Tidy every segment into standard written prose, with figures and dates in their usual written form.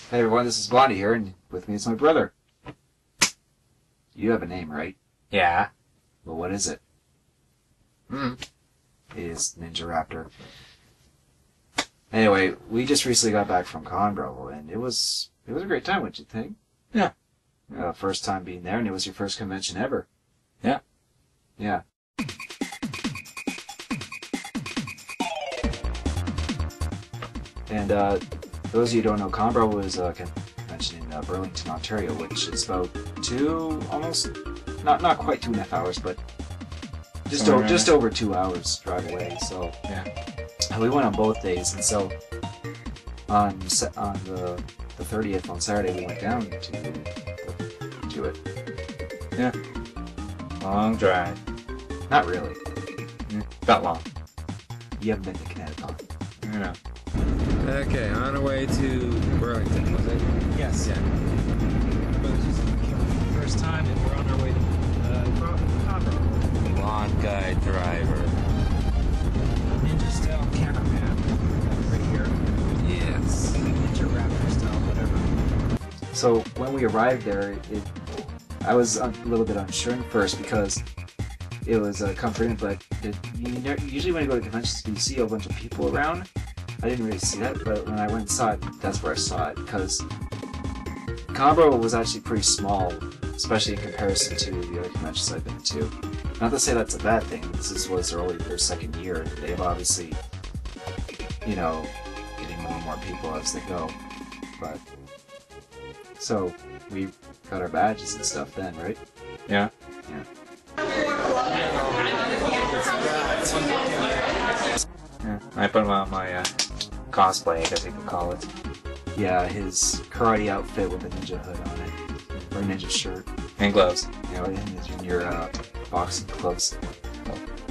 Hey everyone, this is Blondie here, and with me is my brother. You have a name, right? Yeah. Well, what is it? It is Ninja Raptor. Anyway, we just recently got back from ConBravo, and it was a great time, wouldn't you think? Yeah. First time being there, and it was your first convention ever. Yeah. Yeah. And those of you who don't know, ConBravo is a convention in Burlington, Ontario, which is about not quite 2.5 hours, but just over 2 hours drive away. So yeah, we went on both days, and so on the 30th on Saturday we went down to it. Yeah. Long drive. Not really. Got long. You haven't been to Connecticut. I know. Okay, on our way to Burlington, was it? Yes. Yeah. But it's just the first time, and we're on our way to ConBravo. Blonde guy driver. Ninja style cameraman. Right here. Yes. Ninja Raptor style, whatever. So when we arrived there, I was a little bit unsure at first because it was comforting, but usually when you go to conventions, you see a bunch of people around. I didn't really see that, but when I went and saw it, that's where I saw it, because ConBravo was actually pretty small, especially in comparison to the other conventions I've been to. Not to say that's a bad thing, this was their second year, and they've obviously, getting more and more people as they go, but... So, we got our badges and stuff then, right? Yeah. Yeah. Yeah. I put on my cosplay, I guess you could call it. Yeah, his karate outfit with a ninja hood on it, or a ninja shirt. And gloves. And your boxing gloves.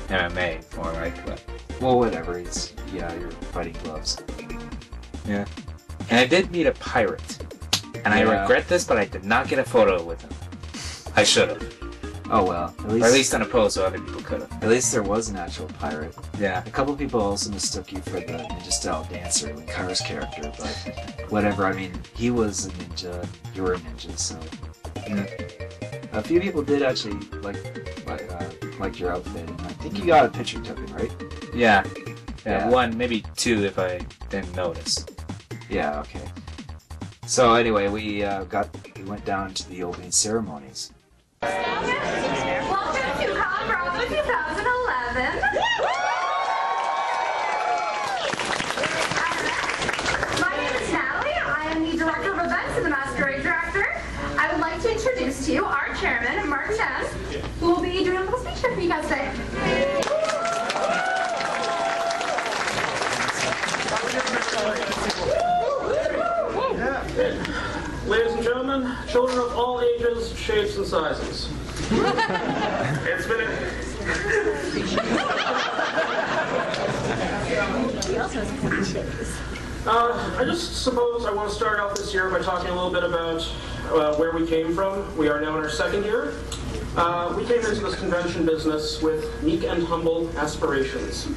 MMA, more like, but... Well, whatever, your fighting gloves. Yeah. And I did meet a pirate. And I regret this, but I did not get a photo with him. I should have. Oh well, or at least on a pose so other people could have. At least there was an actual pirate. Yeah. A couple of people also mistook you for the ninja style dancer, Linkara's character, but whatever, I mean, he was a ninja, you were a ninja, so... A few people did actually like your outfit, and I think you got a picture taken, right? Yeah. Yeah, one, maybe two if I didn't notice. Yeah, okay. So anyway, we went down to the opening ceremonies. Welcome to ConBravo 2011. My name is Natalie. I am the Director of Events and the Masquerade Director. I would like to introduce to you our Chairman, Mark Chen, who will be doing a little speech here for you guys today. Ladies and gentlemen, children of all ages, shapes, and sizes. It's been I just suppose I want to start off this year by talking a little bit about where we came from. We are now in our second year. We came into this convention business with meek and humble aspirations.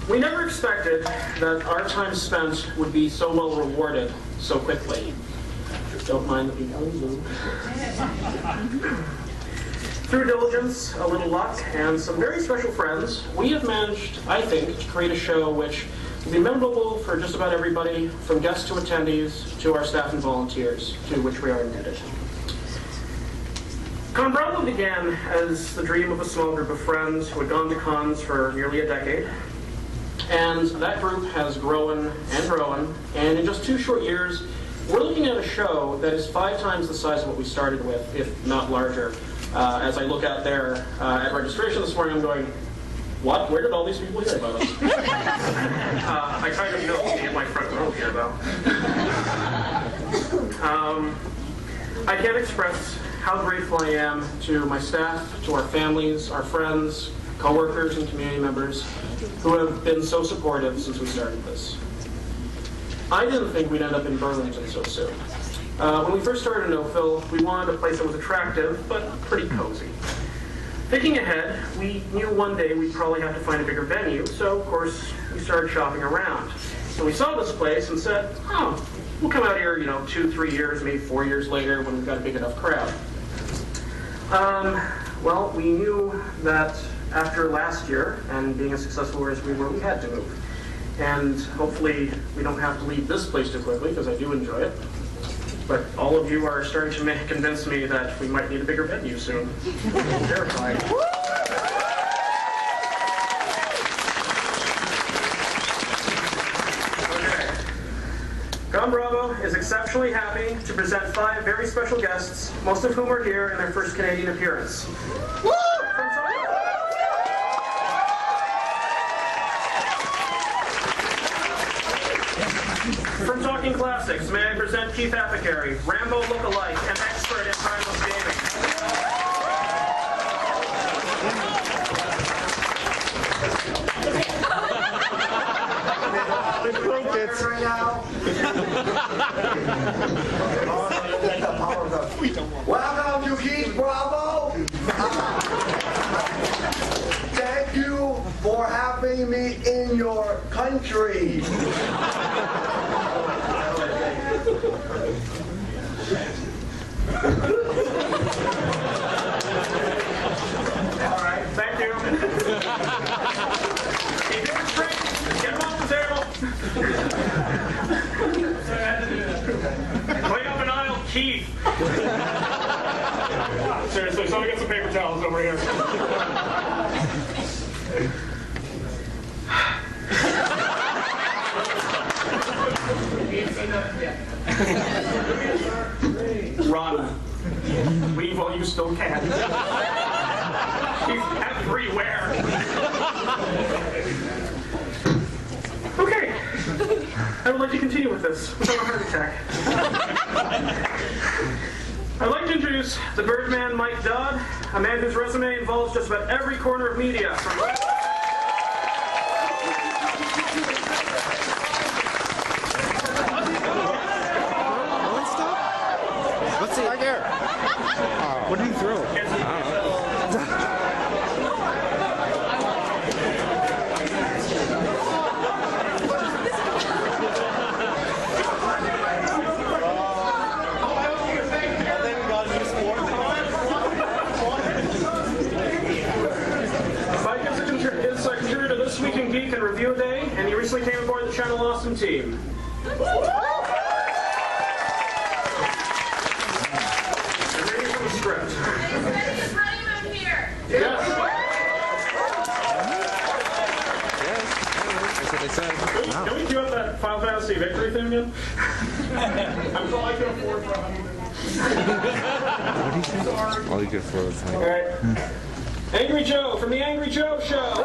We never expected that our time spent would be so well rewarded so quickly. Don't mind the people. Through diligence, a little luck, and some very special friends, we have managed, I think, to create a show which will be memorable for just about everybody, from guests to attendees to our staff and volunteers, to which we are indebted. ConBravo began as the dream of a small group of friends who had gone to cons for nearly a decade. And that group has grown and grown, and in just 2 short years, we're looking at a show that is 5 times the size of what we started with, if not larger. As I look out there at registration this morning, I'm going, what? Where did all these people hear about us? I kind of know me in my front row here, though. I can't express how grateful I am to my staff, to our families, our friends, co-workers, and community members who have been so supportive since we started this. I didn't think we'd end up in Burlington so soon. When we first started in Oakville, we wanted a place that was attractive, but pretty cozy. Thinking ahead, we knew one day we'd probably have to find a bigger venue, so of course we started shopping around. And we saw this place and said, oh, we'll come out here, 2, 3 years, maybe 4 years later when we've got a big enough crowd. Well, we knew that after last year, and being as successful as we were, we had to move. And hopefully we don't have to leave this place too quickly, because I do enjoy it. But all of you are starting to convince me that we might need a bigger venue soon. I'm terrified. ConBravo is exceptionally happy to present 5 very special guests, most of whom are here in their first Canadian appearance. From Talking Classics, may I present Keith Apicary, Rambo look-alike and expert in timeless gaming. Welcome to ConBravo. Thank you for having me in your country. All right, thank you. Get him off the table. Clean up an aisle, Keith. Seriously, somebody get some paper towels over here. Run. Leave while you still can. He's everywhere. Okay. I would like to continue with this without a heart attack. I'd like to introduce the Birdman Mike Dodd, a man whose resume involves just about every corner of media. What's it right there? What did he throw? Mike is a contributor to This Week in Geek and Review a Day, and he recently came aboard the Channel Awesome team. Script. Is honeymoon here? Yes. That's what they said. Can we cue up that Final Fantasy victory theme again? I'm all I can afford for a honeymoon. What did he say? All you could afford was like. All right. Angry Joe from the Angry Joe Show.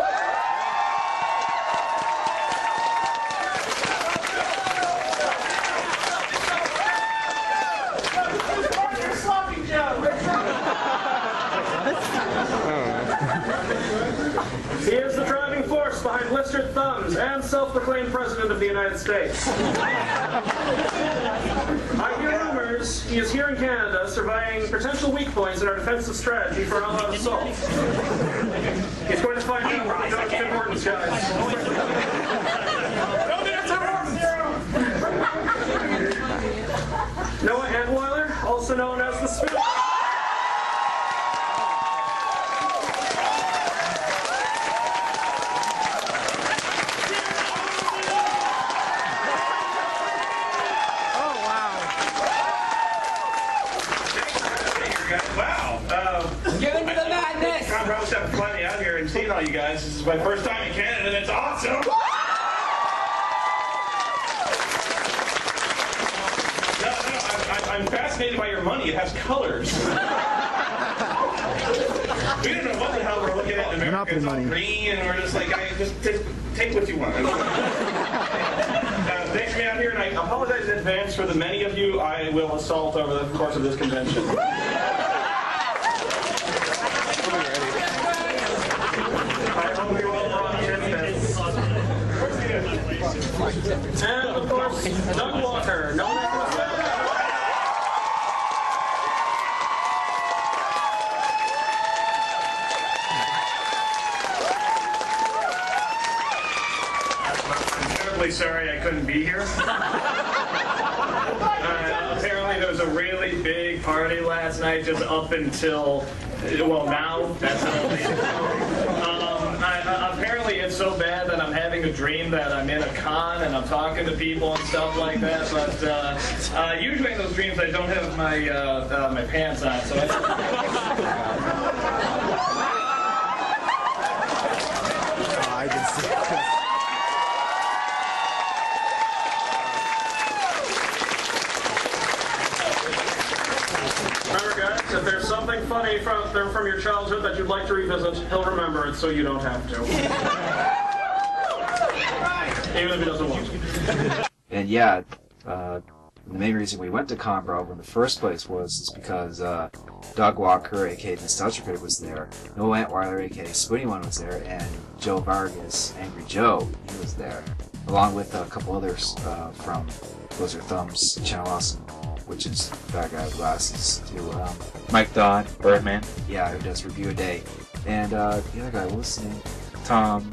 He is the driving force behind blistered thumbs and self-proclaimed President of the United States. I hear rumors he is here in Canada surveying potential weak points in our defensive strategy for all-out assault. He's going to find out what he knows Tim Hortons, guys. Noah Antweiler, also known as the Spoon. Get into the madness! ConBravo's having fun out here and seeing all you guys. This is my first time in Canada, and it's awesome! I'm fascinated by your money. It has colors. We don't know what the hell we're looking at in America. It's all green, and we're just like, just take what you want. Thanks for being out here, and I apologize in advance for the many of you I will assault over the course of this convention. I hope you all brought tidbits. And of course, Doug Walker, known as the I'm terribly sorry I couldn't be here. big party last night, just up until, well, now, that's apparently it's so bad that I'm having a dream that I'm in a con and I'm talking to people and stuff like that, but usually in those dreams I don't have my my pants on, so I can see it. Remember, guys, if there's something funny from your childhood that you'd like to revisit, he'll remember it so you don't have to. Even if he doesn't want to. And yeah, the main reason we went to ConBravo in the first place was because Doug Walker, aka Nostalgia Critic, was there, Noah Antweiler, aka Spoony One, was there, and Joe Vargas, Angry Joe, he was there, along with a couple others from Those Are Thumbs, Channel Awesome, which is that guy with glasses, too. Mike Dodd, Birdman. Yeah, who does Review a Day. And the other guy, what was his name? Tom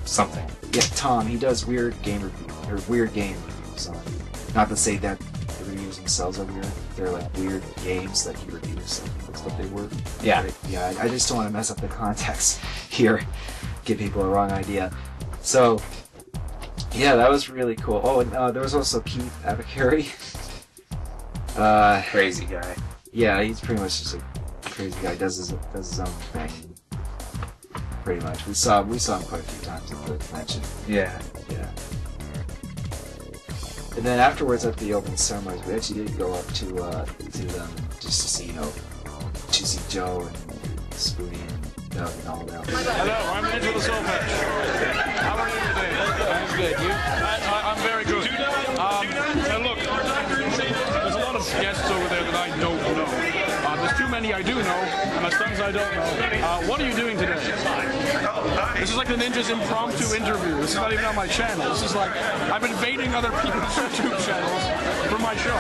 something. Yeah, Tom. He does weird game reviews, or weird game reviews. Not to say that the reviews themselves are weird. They're like weird games that he reviews. That's what they were. Yeah. But, yeah, I just don't want to mess up the context here, give people a wrong idea. So, yeah, that was really cool. Oh, and there was also Keith Abacari. Crazy guy. Yeah, he's pretty much just a crazy guy. Does his own thing. Pretty much. We saw him quite a few times at the convention. Yeah. Yeah. And then afterwards at the opening ceremonies, we actually did go up to them just to see, to see Joe and Spoony and Doug and all that. Hello, I'm Ninja the Soul Patch. How are you today? I'm good. You? I'm very good. And look, there's a lot of guests over there that I don't know. There's too many I do know, and there's tons I don't know. What are you doing today? This is like the Ninja's impromptu interview. This is not even on my channel. This is like, I'm invading other people's YouTube channels for my show.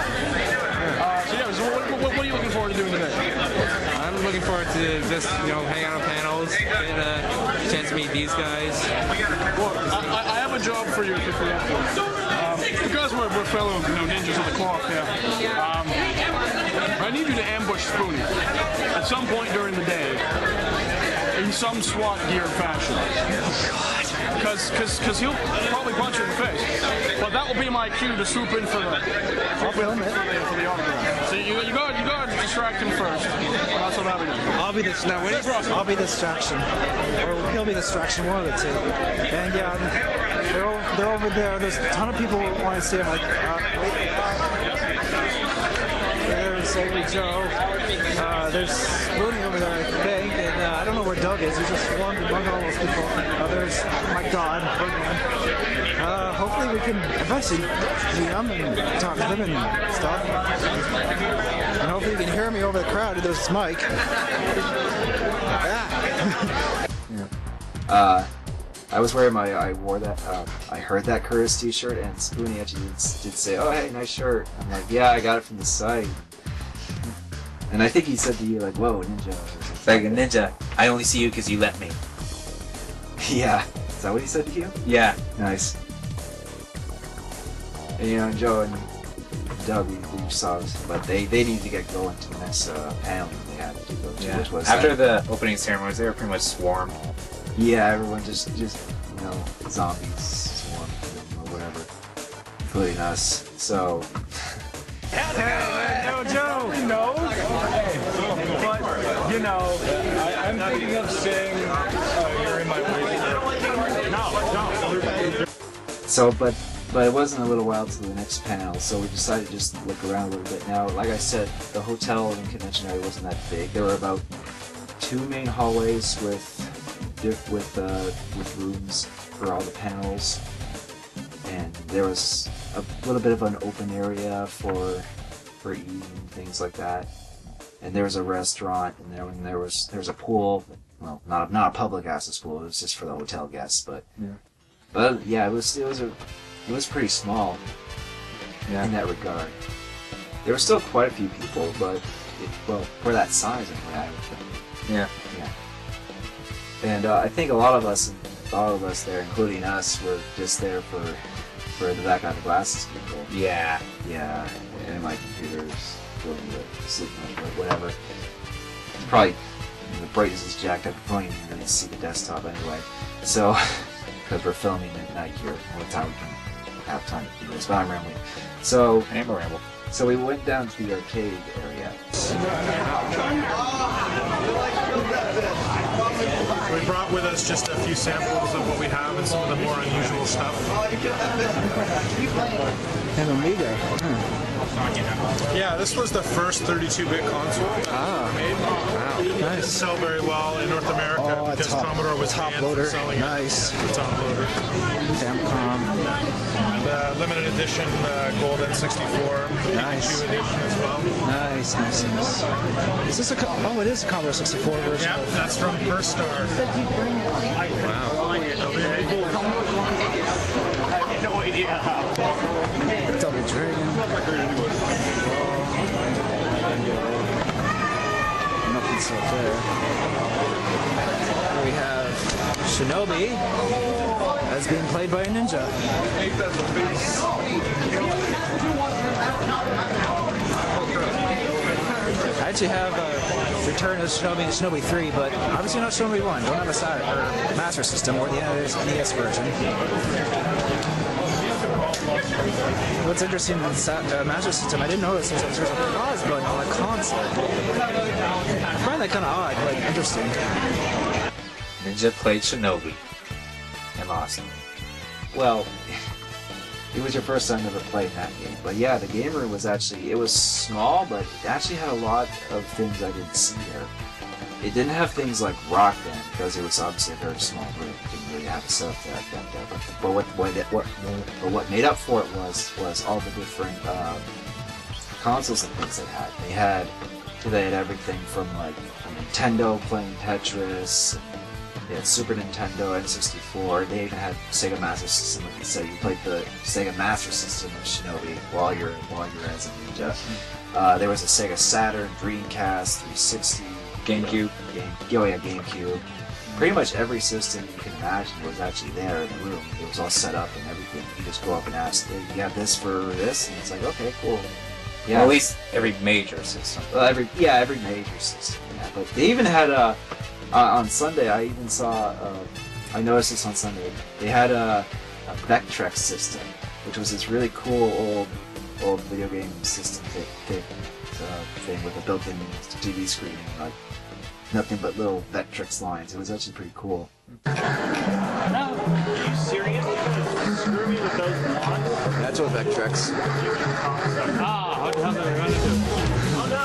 So yeah, so what are you looking forward to doing today? I'm looking forward to just, hang out on panels, get a chance to meet these guys. Well, I have a job for you if you're up for it. Because we're fellow ninjas of the cloth, I need you to ambush Spoony at some point during the day in some SWAT gear fashion. Because he'll probably punch you in the face. But that will be my cue to swoop in for the autograph. So you gotta distract him first. That's what I'm doing. I'll be the distraction. Or he'll be the distraction, one of the two. And yeah, they're over there. There's a ton of people who want to see him. Like, there's Angry Joe. There's Spoony over there, I think. And I don't know where Doug is. He's just swarmed among all those people. There's my God, Birdman. Hopefully we can eventually meet him and talk to him and stuff. And hopefully you can hear me over the crowd. There's Mike. I was wearing I heard that Curtis t-shirt, and Spoony actually did say, "Oh, hey, nice shirt." I'm like, "Yeah, I got it from the site." And I think he said to you, like, "Whoa, Ninja." Like, Ninja, I only see you because you let me. Yeah. Is that what he said to you? Yeah. Nice. And Joe and Doug, we saw us, but they needed to get going to the next panel they had to go to, which was after the opening ceremonies, they were pretty much swarmed. Yeah, everyone just zombies swarmed or whatever, including us. So. No, Joe! He knows. But, I'm thinking of saying, you're in my way. No. So, but it wasn't a little while to the next panel, so we decided to just look around a little bit. Now, like I said, the hotel and convention area wasn't that big. There were about 2 main hallways with rooms for all the panels, and there was a little bit of an open area for eating and things like that. And there was a restaurant, and there was a pool. Well, not a public access pool. It was just for the hotel guests, but yeah, it was pretty small in that regard. There were still quite a few people, but for that size, anyway, I would think. Yeah. And I think a lot of us there, including us, were just there for the That Guy with Glasses people. Yeah. and my computer's going to sleep mode or whatever. Probably the brightness is jacked up. You probably don't even really see the desktop anyway. So, because we're filming at night here, all the time we can have time to do this. But I'm rambling. So, I'm a ramble. So we went down to the arcade area. We brought with us just a few samples of what we have and some of the more unusual stuff. An Amiga. Yeah, this was the first 32-bit console made. Wow, It didn't sell very well in North America because Commodore was top banned loader. from selling Nice. the top loader. The limited edition Gold N64 Nice. Pikachu edition as well. Nice. Is this a? Oh, it is a Commodore 64 version. Yeah, that's from First Star. Wow. No idea how. Double Dragon. Nothing's up there. We have Shinobi as being played by a ninja. I actually have Return of Shinobi and Shinobi 3, but obviously not Shinobi 1. Don't have a Master System or the NES version. What's interesting in the Master System, I didn't notice there's a pause button on the console. I find that kind of odd, but interesting. Ninja played Shinobi and lost. Well, it was your first time ever playing that game. But yeah, the game room was actually, it was small, but it actually had a lot of things I didn't see there. It didn't have things like Rock Band, because it was obviously a very small room. It didn't really have a setup that but what made up for it was all the different consoles and things they had. They had everything from like Nintendo playing Tetris, they had Super Nintendo, N64, they even had Sega Master System. Like you said, you played the Sega Master System of Shinobi while you're as a ninja. There was a Sega Saturn, Dreamcast, 360, GameCube. GameCube. Pretty much every system you can imagine was actually there in the room. It was all set up and everything. You just go up and ask, hey, you have this for this? And it's like, okay, cool. Yeah, well, at least every major system. Well, every major system. Yeah, but they even had on Sunday. I even saw. I noticed this on Sunday. They had a Vectrex system, which was this really cool old video game system thing with a built-in TV screen, like nothing but little Vectrex lines. It was actually pretty cool. No. Are you serious? Screw me with those blondes? That's what Vectrex. How the hell did I run into? Oh no!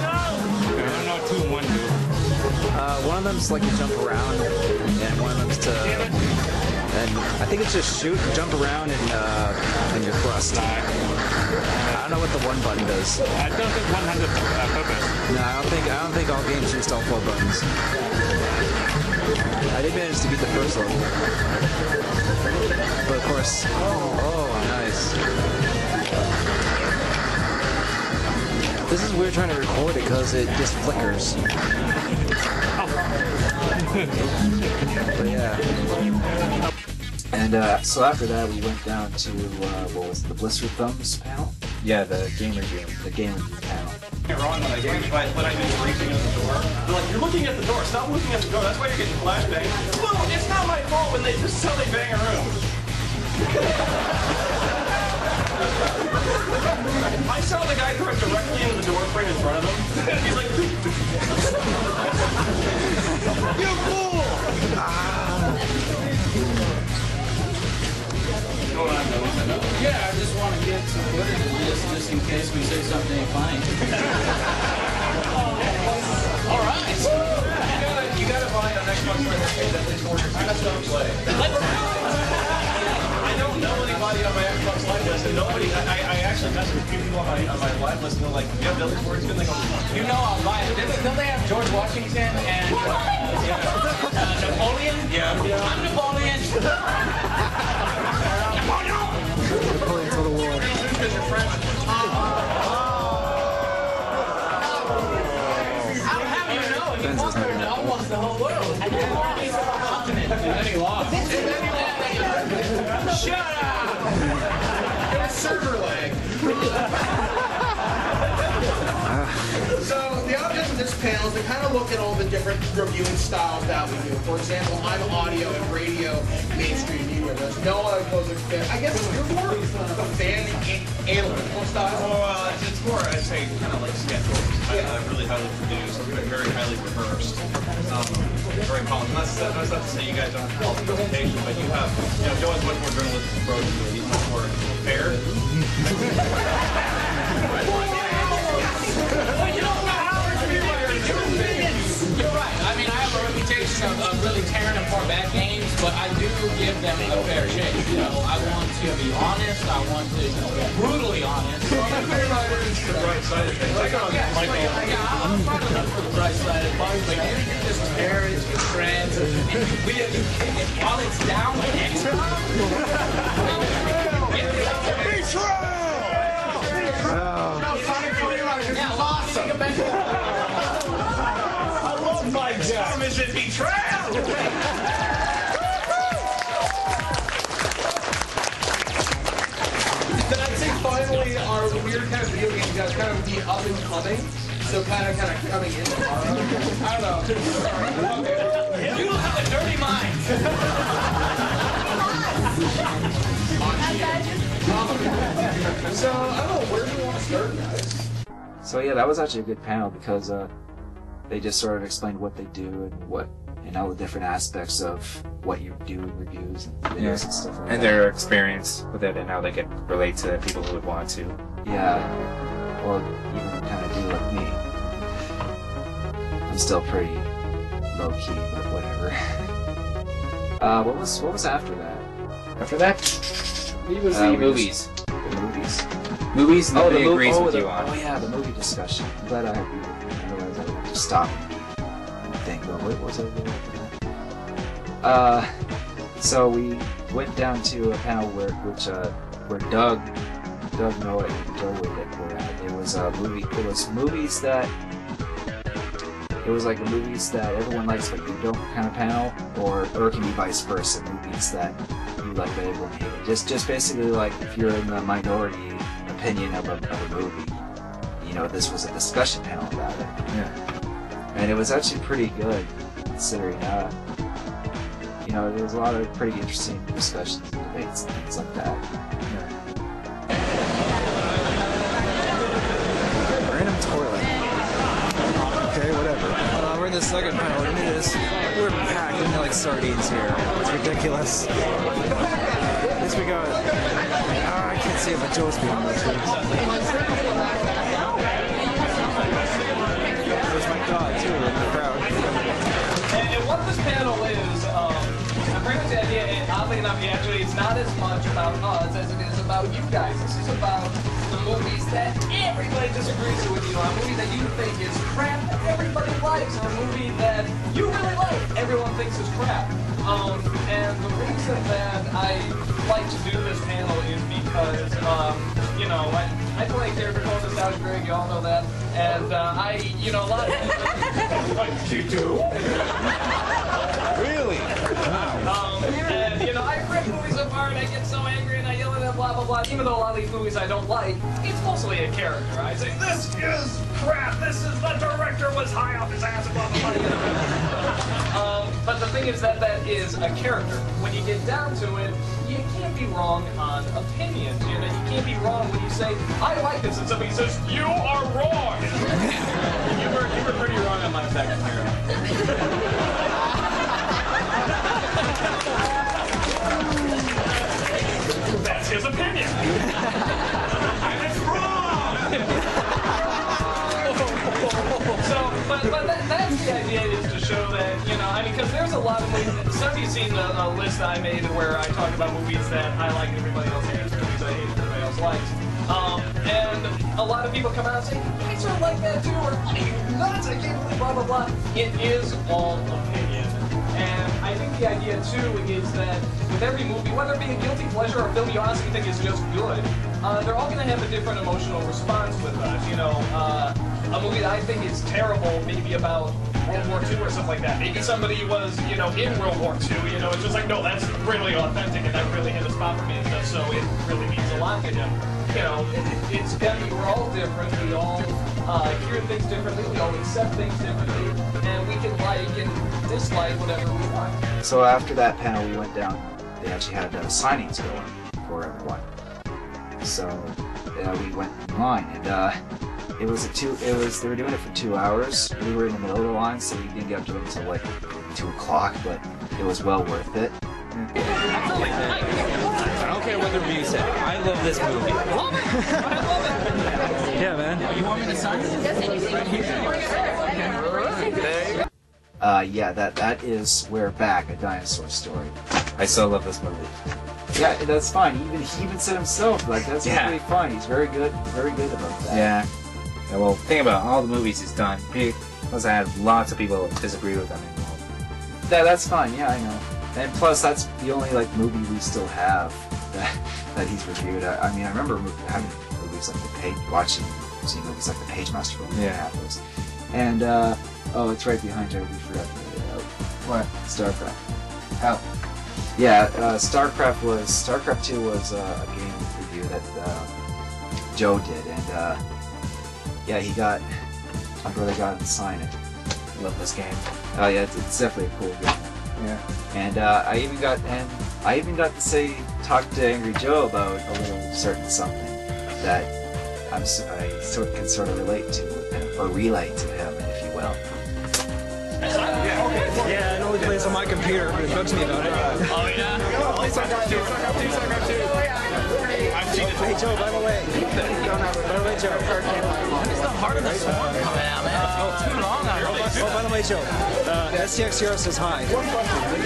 No! I don't know 2 and 1 do. One of them's like to jump around, and one of them's to. And I think it's just shoot, jump around, and your thrust. I don't know what the one button does. I don't think one has a purpose. No, I don't think all games use all 4 buttons. I did manage to beat the first level, but of course, oh, nice. This is weird trying to record it because it just flickers. But yeah. And so after that, we went down to what was it, the Blister Thumbs panel? Yeah, the gamer panel. You're wrong when I do, when I've been reaching at the door. They're like, you're looking at the door. Stop looking at the door. That's why you're getting flashbang. Well, it's not my fault when they just tell they bang a room. I saw the guy throw it directly into the door frame in front of him. He's like, you fool! Yeah, I just want to get some footage of this just in case we say something ain't funny. All right. You gotta buy an Xbox Live Arcade that is more don't play. I don't know anybody on my Xbox Live list, and nobody. I actually messaged a few people on my live list, and they're like, "You have Billy Sportskin?" They go, You know I'll buy it. Don't they have George Washington and Napoleon? Yeah. I'm Napoleon. Napoleon Total War. Almost the whole world. And then he lost. Shut up! It's server lag. panels that kind of look at all the different reviewing styles that we do. For example, I'm audio and radio mainstream media. There's Noah goes a fan. I guess you're more of a fan analytical style. Well, it's more, I'd say, kind of like scheduled. Really highly produced, very highly rehearsed. Very polished. That's not to say you guys don't have presentation, but you have, Joe has much more journalistic approach. He's much more fair. You're right. I mean, I have a reputation of really tearing apart bad games, but I do give them a fair shake. I want to be honest. I want to be brutally honest. The right side of things. I'm part of the right side of things, but you just tear it to shreds, and you kick it while it's down the next time. I love my job. Is it betrayal? Then I'd say finally our weird kind of video games guys kind of be up and coming. So kind of coming in tomorrow. I don't know. You have a dirty mind. So I don't know, where do you want to start, guys? So yeah, that was actually a good panel because they just sort of explained what they do and all the different aspects of what you do in reviews and videos and stuff like that. And their experience with it and how they can relate to people who would want to. Yeah, well, even kind of do like me. I'm still pretty low key, but whatever. What was after that? After that, it was the movies. The movies. Movies. Nobody agrees with you on. Oh yeah, the movie discussion. I'm glad I agree with you. Otherwise, I would have to stop and think. Well, what was I doing after that? So we went down to a panel where Doug, Noah, and Joe were at. It was a movie. It was movies that. It was like the movies that everyone likes but you don't kind of panel, or it can be vice versa. Movies that you like but everyone hated. Just basically like if you're in the minority opinion of a movie, this was a discussion panel about it. Yeah. And it was actually pretty good, considering there was a lot of pretty interesting discussions and debates and things like that. Yeah. Random toilet. Okay, whatever. We're in the second panel. Look at this. We're packed into like sardines here. It's ridiculous. At least we got. I can't see it, but Joe's being on this. There's my God too in the crowd. And what this panel is, I'm pretty much the idea. And oddly enough, actually, it's not as much about us as it is about you guys. This is about the movies that everybody disagrees with you on, a movie that you think is crap that everybody likes, or a movie that you really like, everyone thinks is crap. And the reason that I like to do this panel is because, I play character called Nostalgia Greg, you all know that, and a lot of people... You do? Really? And, I rip movies apart, I get so angry, and I yell at them, blah, blah, blah. Even though a lot of these movies I don't like, it's mostly a character. I say, this is crap, the director was high off his ass, blah, blah, blah. But the thing is that is a character. When you get down to it, you can't be wrong on opinions. You can't be wrong when you say, I like this, and somebody says, you are wrong. you were pretty wrong on my second here. That's his opinion. And it's wrong. But that's the idea, is to show that, because there's a lot of movies. Some of you seen a list I made where I talk about movies that I like and everybody else hates, movies I hate and everybody else likes. And a lot of people come out and say, I sort of like that too, or are you nuts? I can't believe blah, blah, blah. It is all opinion. And I think the idea too is that with every movie, whether it be a guilty pleasure or a film you honestly think is just good, they're all going to have a different emotional response with us. A movie that I think is terrible, maybe about World War II or something like that. Maybe somebody was, in World War II, it's just like, no, that's really authentic and that really hit a spot for me and stuff, so it really means a lot to him. It's we're all different, we all hear things differently, we all accept things differently, and we can like and dislike whatever we want. So after that panel, we went down. They actually had signings going for everyone. So we went in line, and they were doing it for 2 hours. We were in the middle of the line, so we didn't get up to them until like 2 o'clock, but it was well worth it. I don't care what the review said. I love this movie. Love it! I love it! Yeah, man. You want me to sign it? Yeah, that is We're Back, A Dinosaur Story. I still love this movie. Yeah, that's fine. He even said himself, like, that's really fun. He's very good about that. Yeah. Well, think about all the movies he's done. He must have had lots of people who disagree with him. That's fine, yeah, I know. And plus, that's the only, like, movie we still have that he's reviewed. I mean, I remember having movies like seeing movies like The Pagemaster when we had those. And, oh, it's right behind you. We forgot to get it out. What? StarCraft. Oh. Yeah, StarCraft 2 was a game review that Joe did, and yeah, my brother got him to sign it. Love this game. Oh yeah, it's definitely a cool game. Yeah. And I even got to talk to Angry Joe about a little certain something that I can sort of relate to with him, or relate to him, if you will. Yeah, it only plays on my computer, but it bugs me about it. Oh, yeah? Suck I've seen it. Hey, Joe, by the way. By the way, Joe. When is the heart of the storm coming out, man? It's too long already. Oh, by the way, Joe. STXCR says hi.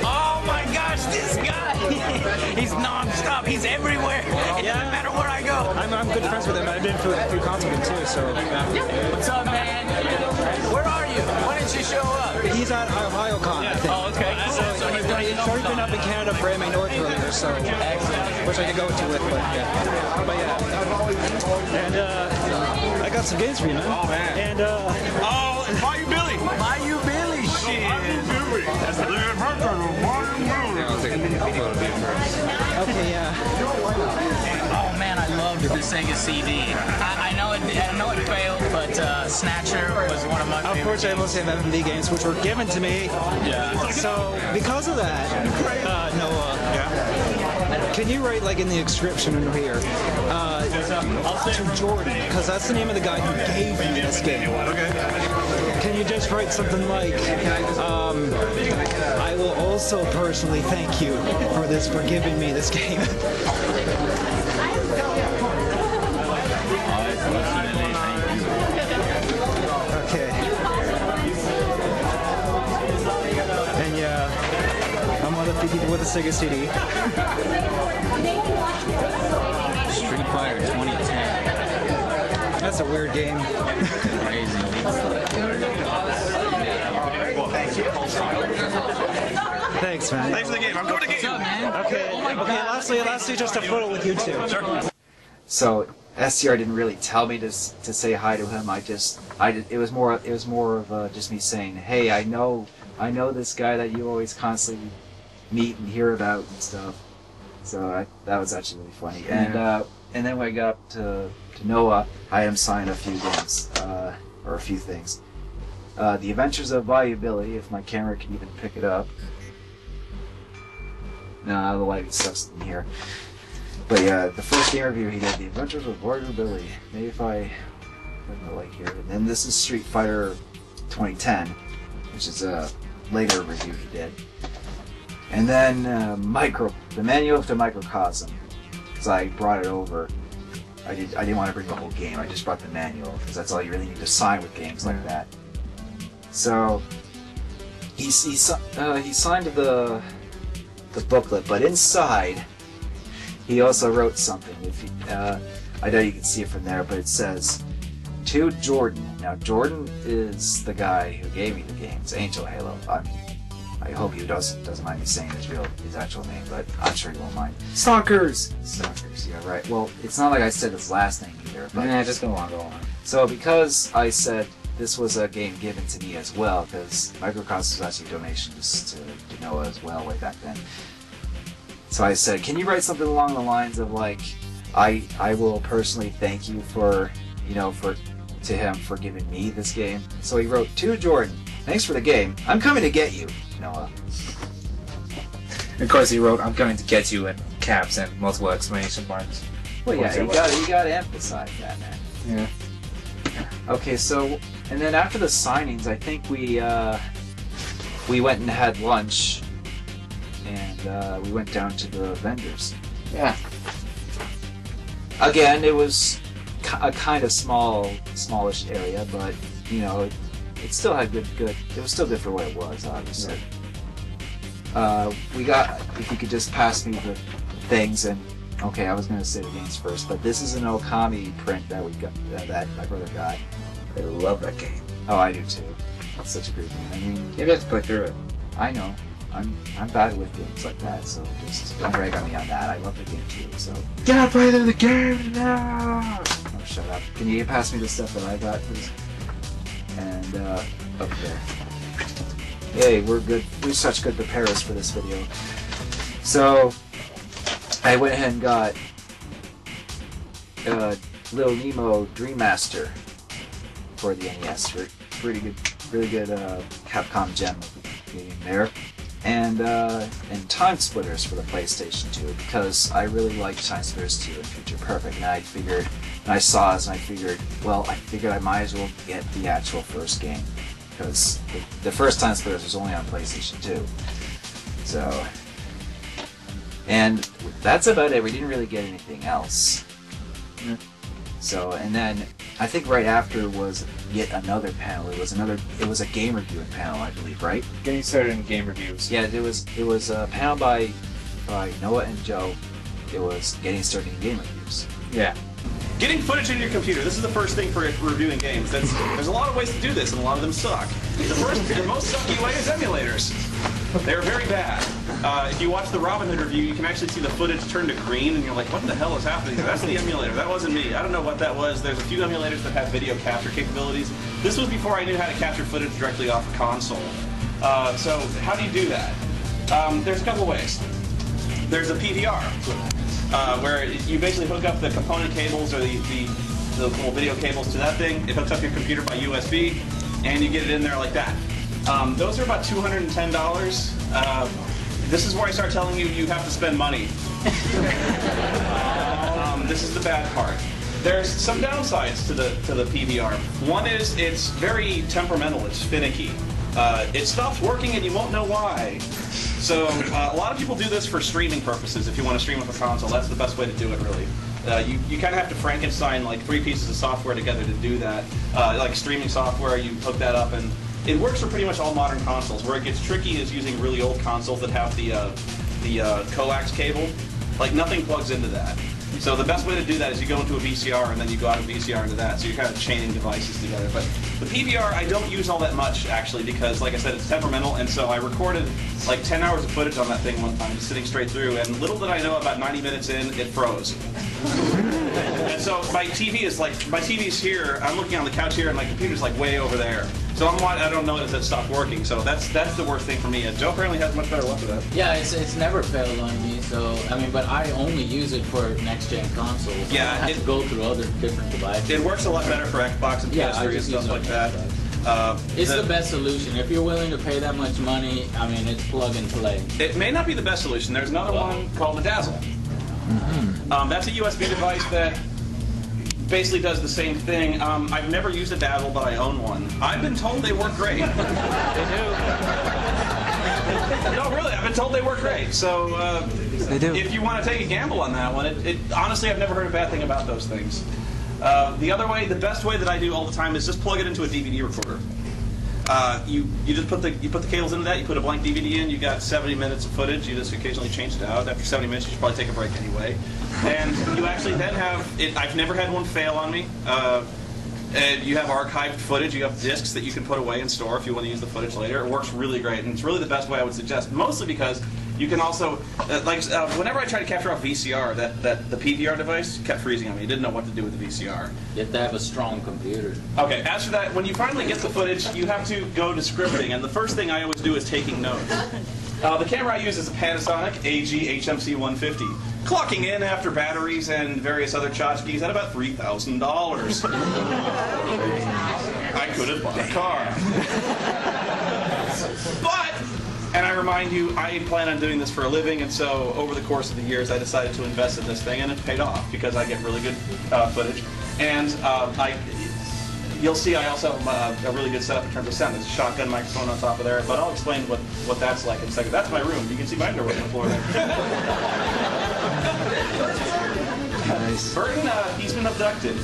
Oh my gosh, this guy! He's non-stop. He's everywhere. It doesn't matter where I go. I'm good friends with him. I've been through Continent too, so. What's up, man? Where are you? When did you show up? He's at OhioCon, I think. Oh, okay. So he's already been up in Canada for AMA North earlier, so. Which I could go to with, but yeah. But yeah. And I got some games for you, man. Oh, man. And oh, Bayou Billy. Bayou Billy, shit. That's the okay, yeah. Oh man, I loved the Sega CD. I know it failed, but Snatcher was one of my favorites. Unfortunately, I mostly have FMV games, which were given to me. Yeah. So because of that, Noah, can you write like in the description in here to Jordan, because that's the name of the guy who gave me this game. Okay. Can you just write something like, I will also personally thank you for giving me this game. Okay. And yeah, I'm one of the people with a Sega CD. Street Fighter 2010. That's a weird game. Crazy. Well, thank you. Thanks, man. Thanks for the game. I'm going to game. What's up, man? Okay. Lastly, just a photo with you two. Sure. So STR didn't really tell me to say hi to him. It was more of just me saying, hey, I know this guy that you always constantly meet and hear about and stuff. So that was actually really funny. Yeah. And then when I got up to Noah, I had him sign a few games, or a few things. The Adventures of Bayou Billy, if my camera can even pick it up. No, the lighting sucks in here. But yeah, the first game review he did, The Adventures of Bayou Billy. Maybe if I put the light here. And then this is Street Fighter 2010, which is a later review he did. And then the manual to Microcosm, because I brought it over. I didn't want to bring the whole game. I just brought the manual because that's all you really need to sign with games like that. So he signed the booklet, but inside he also wrote something. I know you can see it from there, but it says, "To Jordan." Now Jordan is the guy who gave me the games, Angel Halo. I hope he doesn't mind me saying his actual name, but I'm sure he won't mind. Stalkers, yeah, right. Well, it's not like I said his last name either. But yeah, just go on. So because I said this was a game given to me as well, because Microcosm was actually a donation to Noah as well way back then. So I said, can you write something along the lines of like, I will personally thank you for to him for giving me this game. So he wrote, "To Jordan, thanks for the game. I'm coming to get you, Noah." Of course, he wrote, "I'm coming to get you" in caps and multiple exclamation marks. Well, yeah, you got to emphasize that, man. Yeah. Okay, so, and then after the signings, I think we went and had lunch, and we went down to the vendors. Yeah. Again, it was a kind of smallish area, but you know, it still had good. It was still good for what it was, obviously. We got, if you could just pass me the things, and okay, I was going to say the games first, but this is an Okami print that we got, that my brother got. I love that game. Oh, I do too. It's such a great game. I mean, maybe I have to play through it. I know. I'm bad with games like that, so just don't brag on me on that. I love the game too, so. Gotta play through the game now! Oh, shut up. Can you pass me the stuff that I got, please? And, up there. Yay, we're good. We're such good preparers for this video. So, I went ahead and got Little Nemo Dream Master for the NES. Pretty good, really good Capcom gem game there. And Time Splitters for the PlayStation 2, because I really liked Time Splitters 2 and Future Perfect, and I figured, and I saw this, and I figured, well, I might as well get the actual first game, because the first Time Splitters was only on PlayStation 2. So, and that's about it. We didn't really get anything else. So, and then I think right after was yet another panel. It was a game reviewing panel, I believe, right? Getting started in game reviews. Yeah, it was a panel by Noah and Joe. It was getting started in game reviews. Yeah. Getting footage in your computer. This is the first thing for reviewing games. There's a lot of ways to do this, and a lot of them suck. The most sucky way is emulators. They're very bad. If you watch the Robin Hood review, you can actually see the footage turn to green, and you're like, what the hell is happening there? That's the emulator. That wasn't me. I don't know what that was. There's a few emulators that have video capture capabilities. This was before I knew how to capture footage directly off a console. So how do you do that? There's a couple ways. There's a PVR, where you basically hook up the component cables or the little video cables to that thing. It hooks up your computer by USB, and you get it in there like that. Those are about $210. This is where I start telling you have to spend money. This is the bad part. There's some downsides to the PVR. One is it's very temperamental. It's finicky. It stops working and you won't know why. So a lot of people do this for streaming purposes. If you want to stream with a console, that's the best way to do it, really. You kind of have to Frankenstein like 3 pieces of software together to do that. Like streaming software, you hook that up, and it works for pretty much all modern consoles. Where it gets tricky is using really old consoles that have the coax cable. Like nothing plugs into that. So the best way to do that is you go into a VCR and then you go out of VCR into that. So you're kind of chaining devices together. But the PVR I don't use all that much actually, because like I said, it's temperamental, and so I recorded like 10 hours of footage on that thing one time, just sitting straight through, and little did I know, about 90 minutes in, it froze. And so my TV's here, I'm looking on the couch here, and my computer's like way over there. So I don't notice it stopped working. So that's the worst thing for me. Joe apparently has much better luck with that. Yeah, it's never failed on me. So I mean, but I only use it for next gen consoles. Yeah, I have to go through other different devices. It works a lot better for Xbox and PS3 and stuff like that. It's the best solution. If you're willing to pay that much money, I mean, it's plug and play. It may not be the best solution. There's another one called the Dazzle. That's a USB device that basically does the same thing. I've never used a Dazzle, but I own one. I've been told they work great. They do. No, really, I've been told they work great. So they do. If you want to take a gamble on that one, honestly, I've never heard a bad thing about those things. The best way that I do all the time is just plug it into a DVD recorder. You just put the cables into that. You put a blank DVD in. You got 70 minutes of footage. You just occasionally change it out. After 70 minutes, you should probably take a break anyway. And you actually then have it. I've never had one fail on me. And you have archived footage. You have discs that you can put away and store if you want to use the footage later. It works really great, and it's really the best way I would suggest. Mostly because you can also, whenever I tried to capture off VCR, the PVR device kept freezing on me. It didn't know what to do with the VCR. You have to have a strong computer. Okay, as for that, when you finally get the footage, you have to go to scripting, and the first thing I always do is taking notes. The camera I use is a Panasonic AG HMC 150, clocking in after batteries and various other tchotchkes at about $3,000. would have bought a car. But, and I remind you, I plan on doing this for a living, and so over the course of the years, I decided to invest in this thing, and it paid off because I get really good footage. And you'll see I also have a really good setup in terms of sound. There's a shotgun microphone on top of there, but I'll explain what that's like in a second. That's my room. You can see my underwear on the floor there. Nice. Burton, he's been abducted.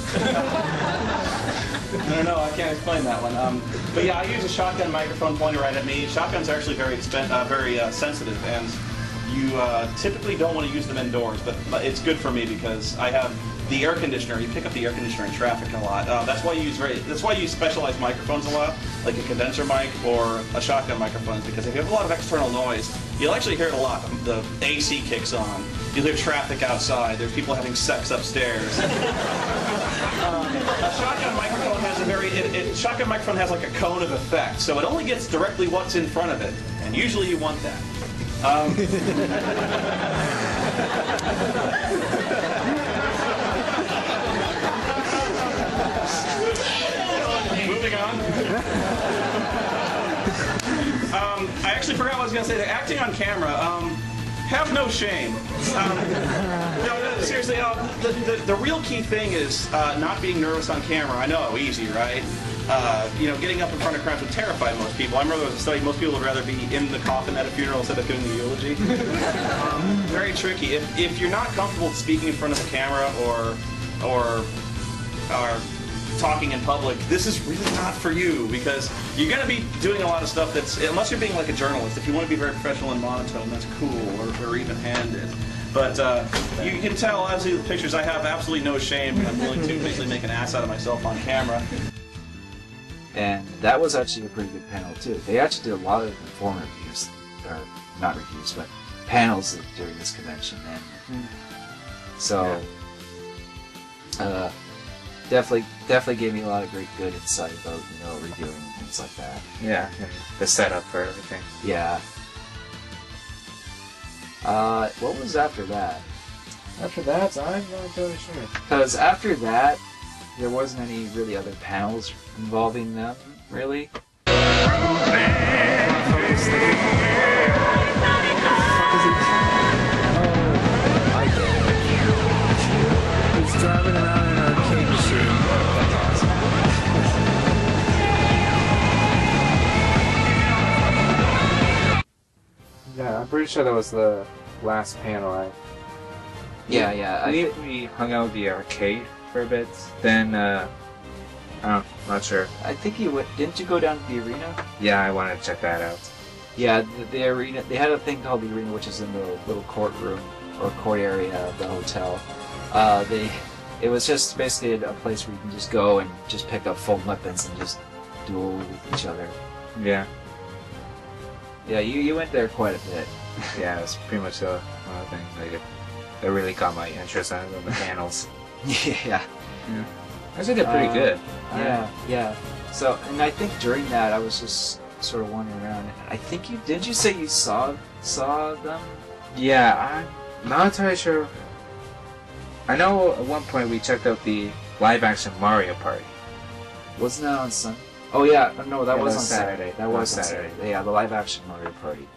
I don't know, I can't explain that one. But yeah, I use a shotgun microphone pointed right at me. Shotguns are actually very sensitive, and you typically don't want to use them indoors, but it's good for me because I have the air conditioner. You pick up the air conditioner in traffic a lot. That's why you use specialized microphones a lot, like a condenser mic or a shotgun microphone, because if you have a lot of external noise, you'll actually hear it a lot. The AC kicks on. You'll hear traffic outside. There's people having sex upstairs. A shotgun microphone has shotgun microphone has like a cone of effect, so it only gets directly what's in front of it, and usually you want that. Moving on. I actually forgot what I was going to say. The acting on camera. Have no shame. No, seriously, the real key thing is not being nervous on camera. I know, easy, right? Getting up in front of crowds would terrify most people. I remember there was a study, most people would rather be in the coffin at a funeral instead of doing the eulogy. Very tricky. If you're not comfortable speaking in front of a camera or talking in public, this is really not for you, because you're going to be doing a lot of stuff that's, unless you're being like a journalist, if you want to be very professional and monotone, that's cool, or even-handed. But you can tell, obviously, the pictures, I have absolutely no shame, and I'm willing to basically make an ass out of myself on camera. And that was actually a pretty good panel, too. They actually did a lot of forum reviews, or not reviews, but panels during this convention, and so definitely gave me a lot of good insight about reviewing and things like that. Yeah, and the setup for everything. Yeah. What was after that? After that, I'm not really sure. Because after that, there wasn't any really other panels involving them, really. He's driving around in an arcade machine. That's awesome. Yeah, I'm pretty sure that was the last panel. Yeah. We hung out at the arcade for a bit. Then, I'm not sure. I think you went. Didn't you go down to the arena? Yeah, I wanted to check that out. Yeah, the arena. They had a thing called the arena, which is in the little courtroom or court area of the hotel. It was just basically a place where you can just go and just pick up foam weapons and just duel with each other. Yeah. Yeah, you went there quite a bit. Yeah, it's pretty much one of the things that really caught my interest on the panels. Yeah. Actually, they're pretty good. Yeah. So, and I think during that, I was just sort of wandering around. I think did you say you saw them? Yeah, I'm not entirely sure. I know at one point we checked out the live-action Mario Party. Wasn't that on Sunday? Oh yeah, no, that was on Saturday. That was on Saturday. Yeah, the live-action Mario Party.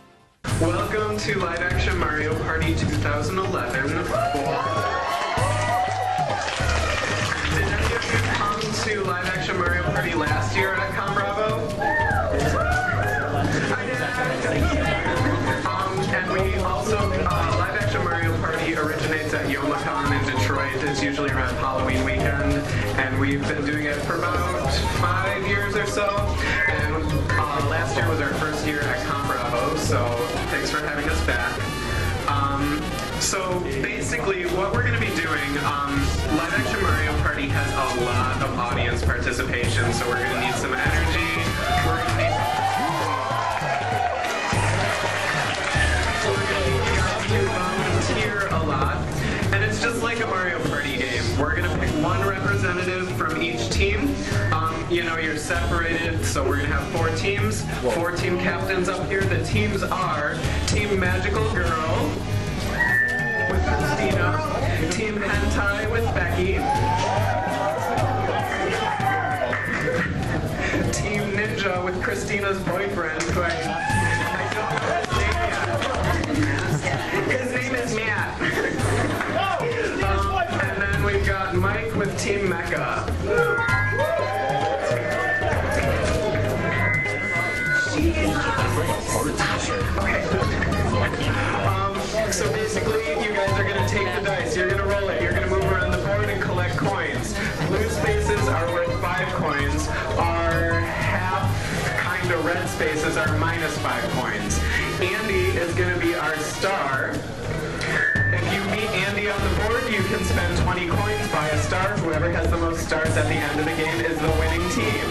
Welcome to Live Action Mario Party 2011. Did any of you come to Live Action Mario Party last year at ConBravo? I did. And we also, Live Action Mario Party originates at Youmacon in Detroit. It's usually around Halloween weekend, and we've been doing it for about 5 years or so. And last year was our first year at ConBravo, so thanks for having us back. So basically, what we're going to be doing, Live Action Mario Party has a lot of audience participation, so we're going to need some energy. We're going to need to volunteer a lot, and it's just like a Mario Party game. We're going to pick one representative from each team. You're separated, so we're going to have 4 teams, 4 team captains up here. The teams are Team Magical Girl with Christina, Team Hentai with Becky, ninja with Christina's boyfriend, who I don't know his name yet. His name is Matt. And then we've got Mike with Team Mecha. So basically, you guys are going to take the dice, you're going to roll it, you're going to move around the board and collect coins. Blue spaces are worth 5 coins, our half kind of red spaces are minus 5 coins. Andy is going to be our star. If you meet Andy on the board, you can spend 20 coins, buy a star. Whoever has the most stars at the end of the game is the winning team.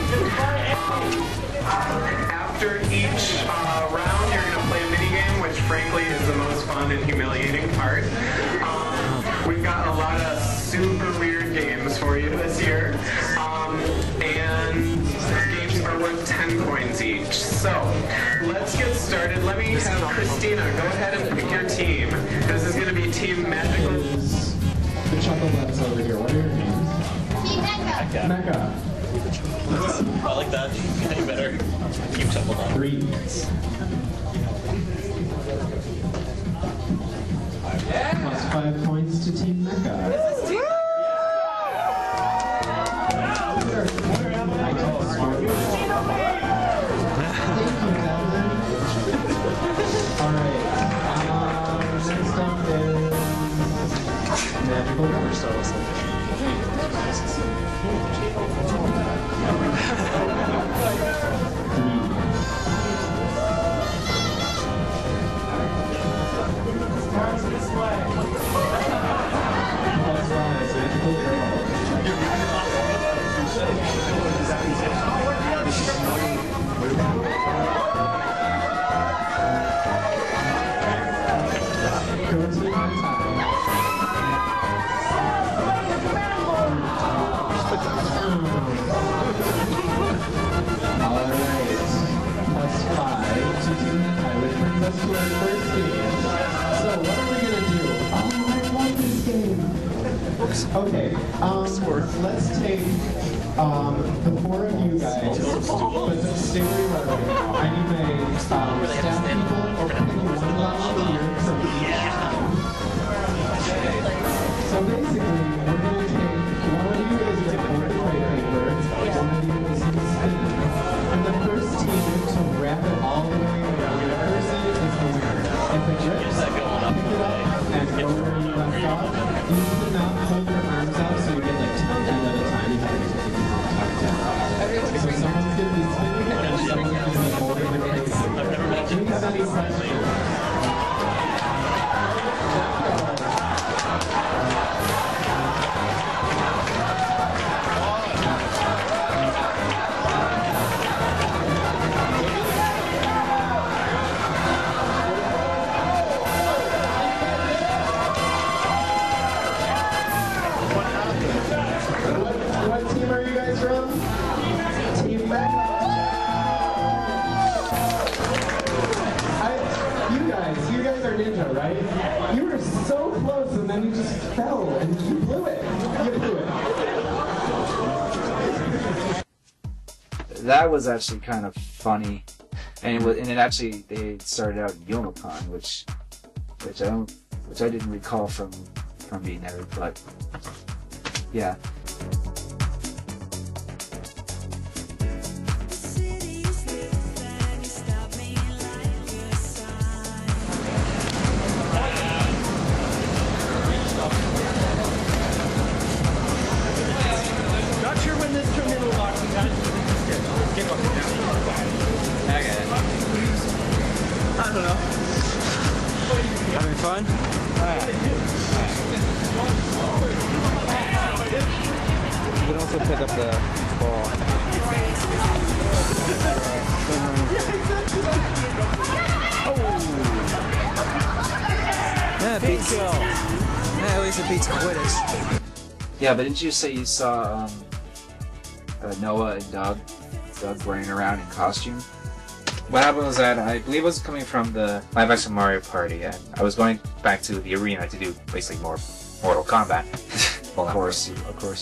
After each round, you're going to play a minigame, which frankly is the most fun and humiliating part. We've got a lot of super weird games for you this year. And games are worth 10 coins each. So, let's get started. Let me have Christina go ahead and pick your team. This is going to be Team Magical. The Chucklebutts over here. What are your names? Team Mecha. Mecha. I like that. Getting better. Keep Chuckle on. 3. Plus 5 points to Team Mecha. Alright. Next up is Magical Crystals. Okay, let's take the 4 of you guys, but stay where you are right now. I need my staff people or pick one volunteer from each team. So basically, we're going to take one of you is going to hold the trade paper, one of you is going to spin it, and the first team to wrap it all the way around the person is the winner. If it rips, pick it up and go where you left off. You need to not hold your arms out so you get like 10 feet at a time. You have to take them out. So someone's going to be spinning and someone's going to be holding the case. Do you have any questions? What team are you guys from? Team Mecha. You guys are ninja, right? You were so close and then you just fell and you blew it. You blew it. That was actually kind of funny, and it actually they started out in Yomicon, which I didn't recall from being there, but yeah. Not sure when this turned into a boxing match. Get up and down. Okay. I don't know. Having fun? You can also pick up the ball. Yeah, beats. Yeah, at least it beats Quidditch. Yeah, but didn't you say you saw Noah and Doug running around in costume? What happened was that I believe it was coming from the live action Mario Party, and I was going back to the arena to do basically more Mortal Kombat. Of course you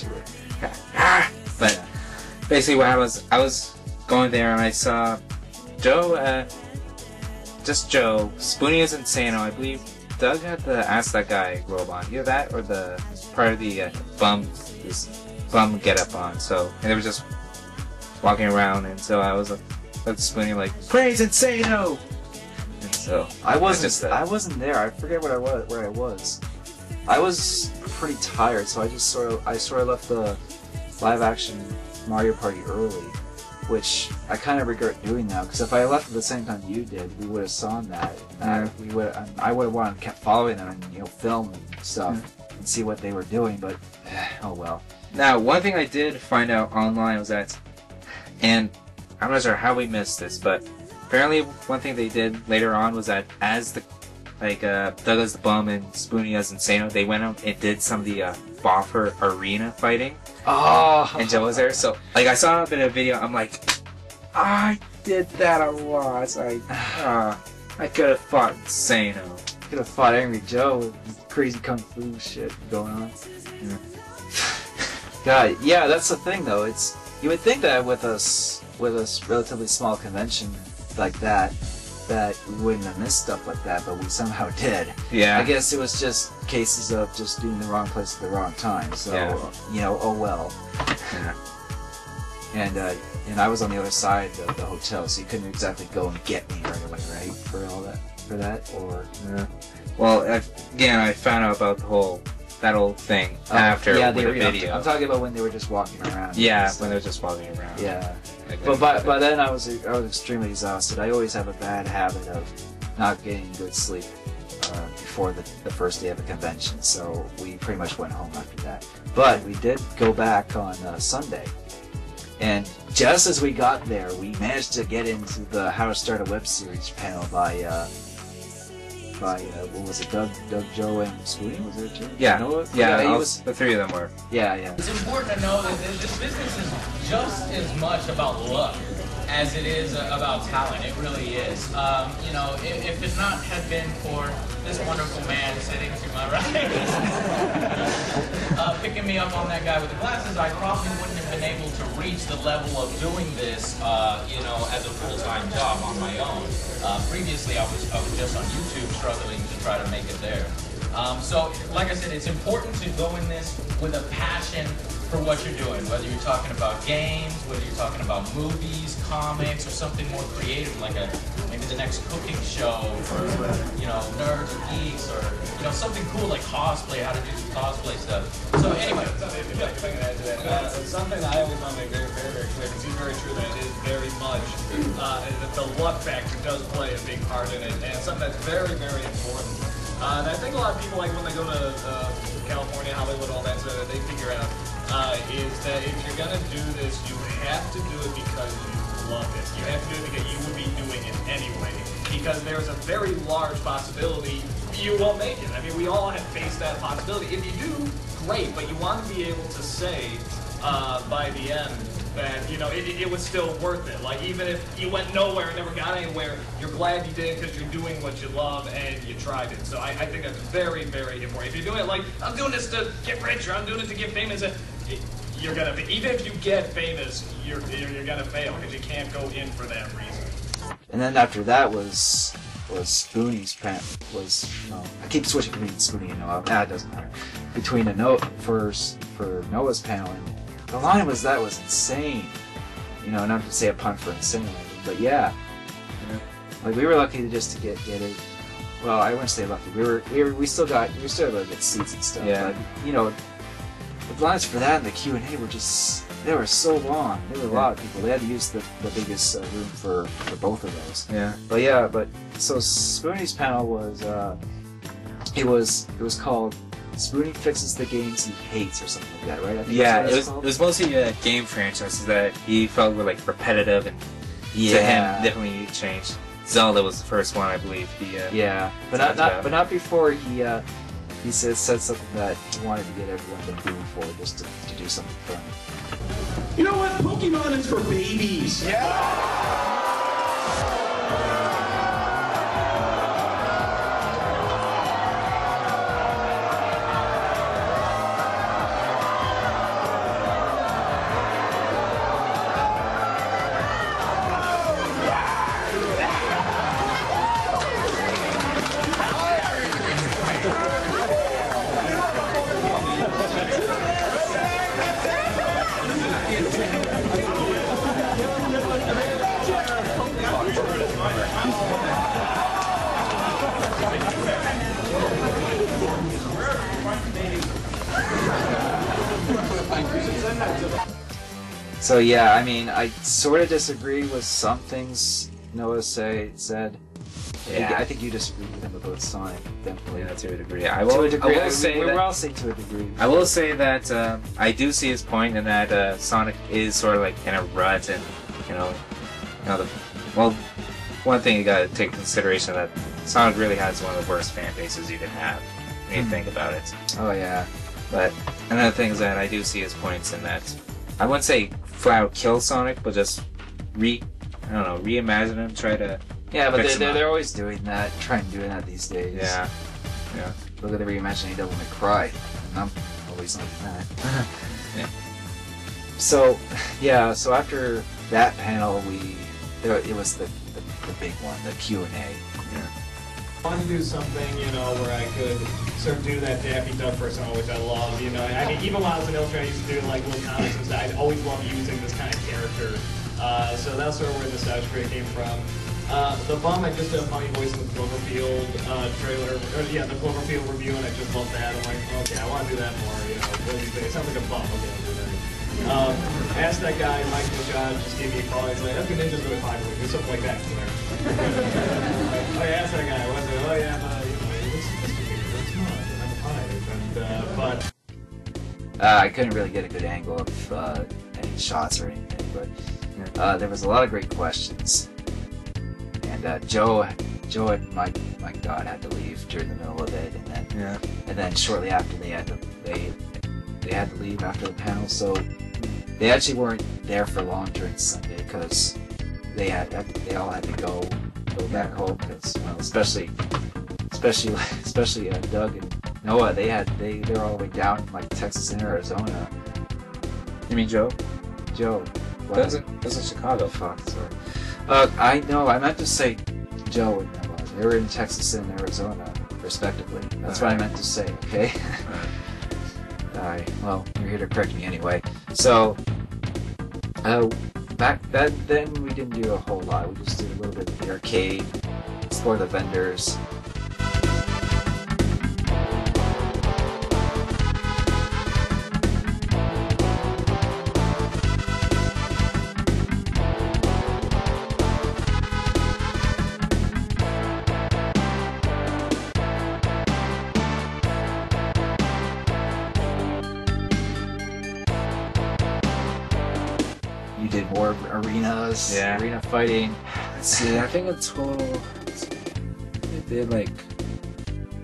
would. Yeah. But basically what happened was I was going there and I saw Joe, just Joe. Spoonie is Insano. I believe Doug had the Ask That Guy robe on. Either that or the part of the bum get up on. So, and they were just walking around, and so I was like, Spoonie like, praise Insano! And so, I wasn't there. I forget where I was. I was pretty tired, so I sort of left the live action Mario Party early, which I kind of regret doing now, because if I left at the same time you did, we would have saw that. I would have wanted to keep following them and film and stuff and see what they were doing, but oh well. Now, one thing I did find out online was that, and I'm not sure how we missed this, but apparently one thing they did later on was that as the Doug as the Bum and Spoonie as Insano, they went out and did some of the Boffer arena fighting. Oh! And Joe was there, so I saw a bit of video. I'm like, I did that a lot. I could have fought Insano. Could have fought Angry Joe with crazy kung fu shit going on. Yeah. God, yeah, that's the thing though. You would think that with a relatively small convention like that we wouldn't have missed stuff like that, but we somehow did. Yeah. I guess it was just cases of just being in the wrong place at the wrong time. So oh well. Yeah. And I was on the other side of the hotel, so you couldn't exactly go and get me right away, right? For that, or yeah. Well, again, I found out about that whole thing after the video. I'm talking about when they were just walking around. Yeah, when they were just walking around. Yeah. But by then I was extremely exhausted. I always have a bad habit of not getting good sleep before the first day of a convention, so we pretty much went home after that. But we did go back on Sunday, and just as we got there, we managed to get into the How to Start a Web Series panel by what was it, Doug, Joe, and Spoonie? Was there two? Yeah, the three of them were. Yeah. It's important to know that this business is just as much about luck as it is about talent. It really is. If it not had been for this wonderful man sitting to my right, picking me up on that guy with the glasses, I probably wouldn't have been able to reach the level of doing this, as a full-time job on my own. Previously, I was just on YouTube struggling to try to make it there. So, like I said, it's important to go in this with a passion for what you're doing, whether you're talking about games, whether you're talking about movies, comics, or something more creative, like maybe the next cooking show for nerds or geeks, or something cool like cosplay, how to do some cosplay stuff. So anyway, if I can add to that, something that I always want to make very, very, very clear, because it's very true that it is very much that the luck factor does play a big part in it, and something that's very, very important. And I think a lot of people, like when they go to California, Hollywood, all that stuff, they figure out is that if you're going to do this, you have to do it because you love it. You have to do it because you would be doing it anyway. Because there's a very large possibility you won't make it. I mean, we all have faced that possibility. If you do, great, but you want to be able to say by the end that, it was still worth it. Like, even if you went nowhere and never got anywhere, you're glad you did because you're doing what you love and you tried it. So I think that's very, very important. If you're doing it like, I'm doing this to get rich or I'm doing it to get famous, you're going to, even if you get famous, you're going to fail because you can't go in for that reason. And then after that was Spoonie's panel. I keep switching between Spoonie and Noah. It doesn't matter. Between for Noah's panel, and the line was insane. Not to say a pun for insane, but yeah. Like we were lucky to get it. Well, I wouldn't say lucky. We still got to get seats and stuff. Yeah. But the lines for that and the Q&A they were so long. There were a lot of people. They had to use the biggest room for both of those. Yeah. But so Spoonie's panel was it was called Spoonie Fixes the Games He Hates or something like that, right? I think it was mostly game franchises that he felt were like repetitive, and to him definitely changed. Zelda was the first one, I believe. But not before he said something that he wanted to get everyone to do for, just to do something fun. You know what? Pokemon is for babies. Yeah. So yeah, I mean, I sort of disagree with some things Noah said. Yeah. I think you disagree with him about Sonic, definitely. Yeah, to a degree. I will say we're all saying to a degree. I will say that I do see his point in that Sonic is sort of like in a rut, and one thing you gotta take into consideration that Sonic really has one of the worst fan bases you can have when you think about it. Oh yeah. But another thing is that I do see his points in that I wouldn't say flat out kill Sonic, but just reimagine him, try to. Yeah, but they're always doing that, trying to do that these days. Yeah. Look at the reimagining Devil May Cry, and I'm always like that. Yeah. So after that panel, it was the big one, the Q&A. I wanted to do something, where I could sort of do that Daffy Duck persona, which I love, I mean, even when I was an illustrator, I used to do like little comics and stuff. I always loved using this kind of character. So that's sort of where the nostalgia create came from. The Bum, I just did a funny voice in the Cloverfield trailer, the Cloverfield review, and I just loved that. I'm like, okay, I want to do that more, what do you think? It sounds like a bum, okay, I'll do that. Asked that guy, Mike Michaud, just gave me a call, he's like, okay, Ninja's really popular, do something like that. I asked that guy, was it, oh yeah, it looks sophisticated, it's not, and I'm a and, but... I couldn't really get a good angle of any shots or anything, but there was a lot of great questions. And Joe and Mike Dodd had to leave during the middle of it, and then shortly after they had to leave after the panel. So they actually weren't there for long during Sunday because they all had to go back home because especially Doug and Noah, they're all the way down in like Texas and Arizona. You mean Joe? Joe. That's in Chicago. Fuck, sorry. I know. I meant to say Joe and Noah. They were in Texas and Arizona, respectively. That's what I meant to say. Okay. Alright. Well, you're here to correct me anyway. So, then we didn't do a whole lot. We just did a little bit of the arcade, explore the vendors. You did more arenas, arena fighting. Let's see, I think in total, they did like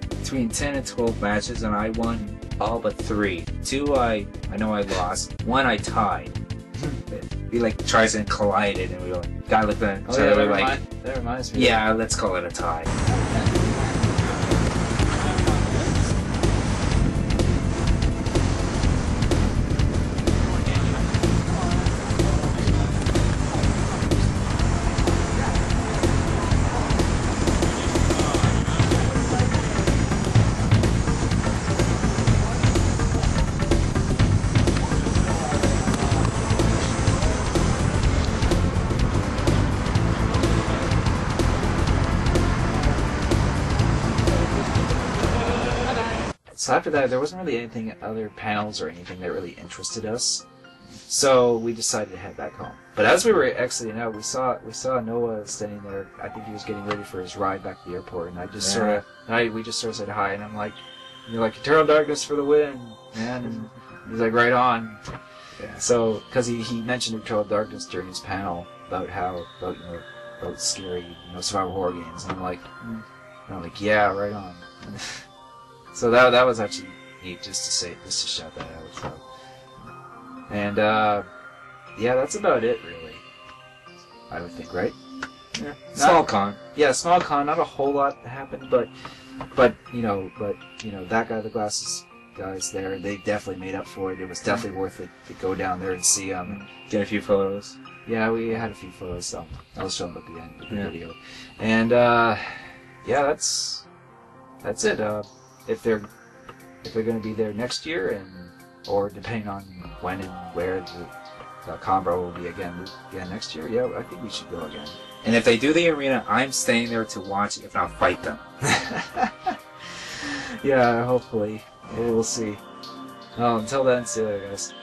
between 10 and 12 matches, and I won all but 3. 2 I know I lost. 1 I tied. We like tried and collided, and we got like the. Oh, yeah, that reminds me. Yeah, let's call it a tie. So after that, there wasn't really anything, other panels or anything that really interested us. So we decided to head back home. But as we were exiting out, we saw Noah standing there. I think he was getting ready for his ride back to the airport, and we just sort of said hi, and I'm like, you're like, Eternal Darkness for the win, man. And he's like, right on. Yeah. So because he mentioned Eternal Darkness during his panel about scary survival horror games, and I'm like, yeah, right on. So that was actually neat just to shout that out. So. And yeah, that's about it really. I would think, right? Yeah. Small con. Yeah, small con. Not a whole lot happened, but that guy, the glasses guys there, they definitely made up for it. It was definitely worth it to go down there and see them. Get a few photos. Yeah, we had a few photos, so I'll show them at the end of the video. And yeah, that's it. If they're going to be there next year, or depending on when and where the ConBravo will be again next year, yeah, I think we should go again. And if they do the arena, I'm staying there to watch, if not fight them. Yeah, hopefully. Yeah, we'll see. Well, until then, see you later, guys.